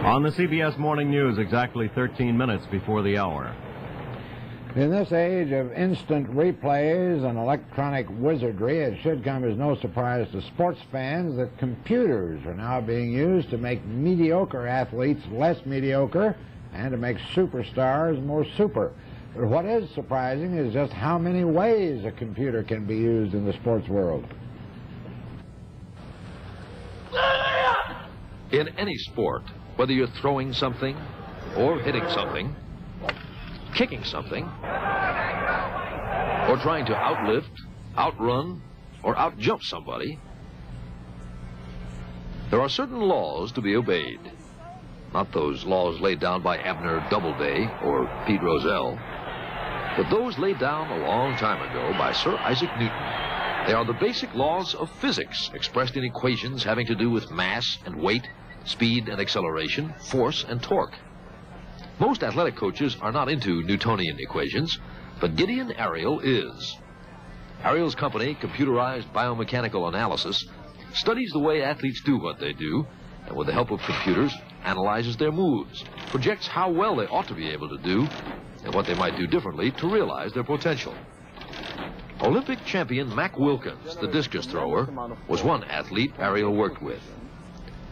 On the CBS Morning News, exactly 13 minutes before the hour. In this age of instant replays and electronic wizardry, it should come as no surprise to sports fans that computers are now being used to make mediocre athletes less mediocre and to make superstars more super. But what is surprising is just how many ways a computer can be used in the sports world. In any sport, whether you're throwing something or hitting something, kicking something, or trying to outlift, outrun, or outjump somebody, there are certain laws to be obeyed. Not those laws laid down by Abner Doubleday or Pete Rozelle, but those laid down a long time ago by Sir Isaac Newton. They are the basic laws of physics, expressed in equations having to do with mass and weight, speed and acceleration, force and torque. Most athletic coaches are not into Newtonian equations, but Gideon ARIEL is. ARIEL's company, Computerized Biomechanical Analysis, studies the way athletes do what they do, and with the help of computers, analyzes their moves, projects how well they ought to be able to do, and what they might do differently to realize their potential. Olympic champion Mac Wilkins, the discus thrower, was one athlete ARIEL worked with.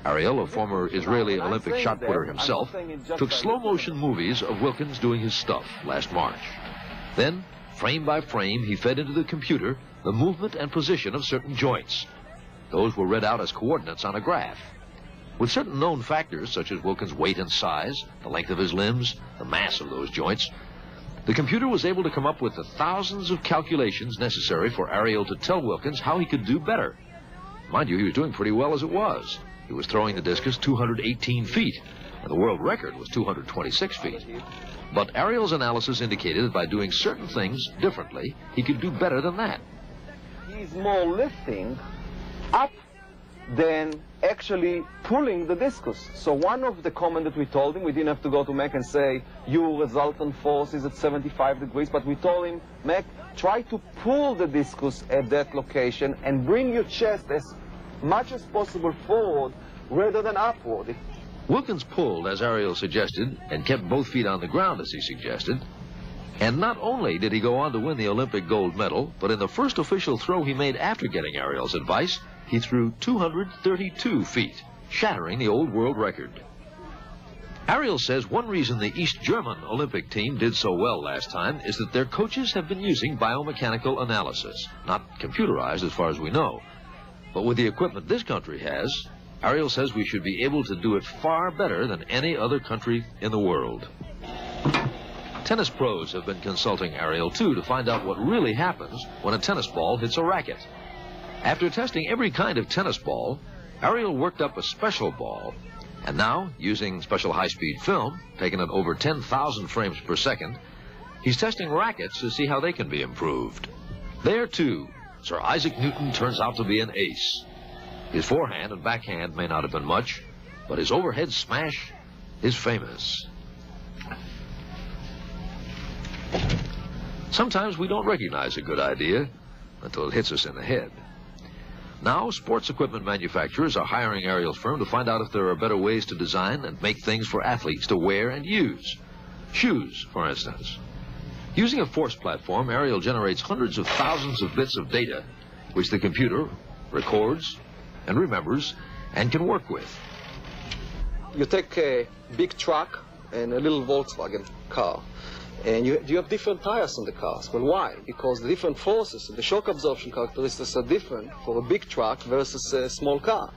ARIEL, a former Israeli Olympic shot putter himself, took slow-motion movies of Wilkins doing his stuff last March. Then, frame by frame, he fed into the computer the movement and position of certain joints. Those were read out as coordinates on a graph. With certain known factors, such as Wilkins' weight and size, the length of his limbs, the mass of those joints, the computer was able to come up with the thousands of calculations necessary for ARIEL to tell Wilkins how he could do better. Mind you, he was doing pretty well as it was. He was throwing the discus 218 feet, and the world record was 226 feet. But ARIEL's analysis indicated that by doing certain things differently, he could do better than that. He's more lifting up than actually pulling the discus. So one of the comments that we told him, we didn't have to go to Mac and say, your resultant force is at 75 degrees, but we told him, Mac, try to pull the discus at that location and bring your chest as much as possible forward rather than upward. Wilkins pulled, as ARIEL suggested, and kept both feet on the ground, as he suggested. And not only did he go on to win the Olympic gold medal, but in the first official throw he made after getting ARIEL's advice, he threw 232 feet, shattering the old world record. ARIEL says one reason the East German Olympic team did so well last time is that their coaches have been using biomechanical analysis, not computerized as far as we know. But with the equipment this country has, ARIEL says we should be able to do it far better than any other country in the world. Tennis pros have been consulting ARIEL, too, to find out what really happens when a tennis ball hits a racket. After testing every kind of tennis ball, ARIEL worked up a special ball, and now, using special high-speed film, taken at over 10,000 frames per second, he's testing rackets to see how they can be improved. There, too, Sir Isaac Newton turns out to be an ace. His forehand and backhand may not have been much, but his overhead smash is famous. Sometimes we don't recognize a good idea until it hits us in the head. Now, sports equipment manufacturers are hiring ARIEL's firm to find out if there are better ways to design and make things for athletes to wear and use. Shoes, for instance. Using a force platform, ARIEL generates hundreds of thousands of bits of data, which the computer records and remembers and can work with. You take a big truck and a little Volkswagen car, and you have different tires on the cars. Well, why? Because the different forces and the shock absorption characteristics are different for a big truck versus a small car.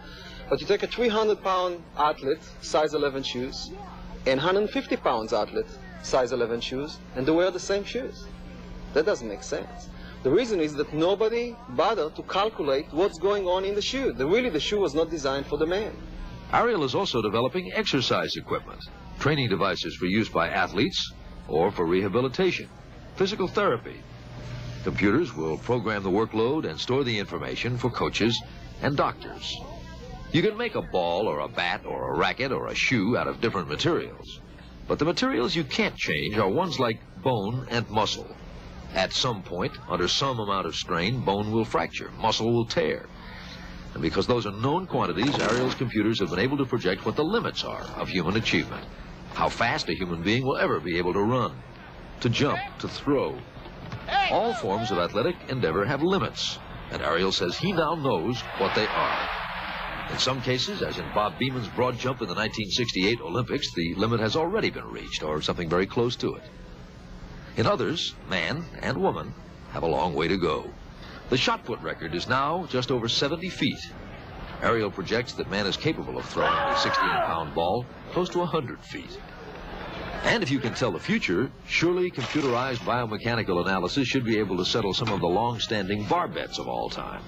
But you take a 300-pound athlete, size 11 shoes, and 150-pound athlete, size 11 shoes, and they wear the same shoes. That doesn't make sense. The reason is that nobody bothered to calculate what's going on in the shoe. Really, the shoe was not designed for the man. ARIEL is also developing exercise equipment, training devices for use by athletes or for rehabilitation, physical therapy. Computers will program the workload and store the information for coaches and doctors. You can make a ball or a bat or a racket or a shoe out of different materials. But the materials you can't change are ones like bone and muscle. At some point, under some amount of strain, bone will fracture, muscle will tear. And because those are known quantities, Ariel's computers have been able to project what the limits are of human achievement. How fast a human being will ever be able to run, to jump, to throw. All forms of athletic endeavor have limits, and Ariel says he now knows what they are. In some cases, as in Bob Beeman's broad jump in the 1968 Olympics, the limit has already been reached, or something very close to it. In others, man and woman have a long way to go. The shot put record is now just over 70 feet. Ariel projects that man is capable of throwing a 16-pound ball close to 100 feet. And if you can tell the future, surely computerized biomechanical analysis should be able to settle some of the long-standing bar bets of all time.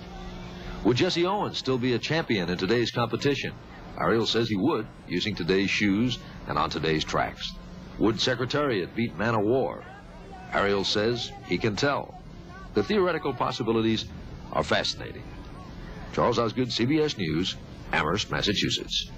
Would Jesse Owens still be a champion in today's competition? Ariel says he would, using today's shoes and on today's tracks. Would Secretariat beat Man of War? Ariel says he can tell. The theoretical possibilities are fascinating. Charles Osgood, CBS News, Amherst, Massachusetts.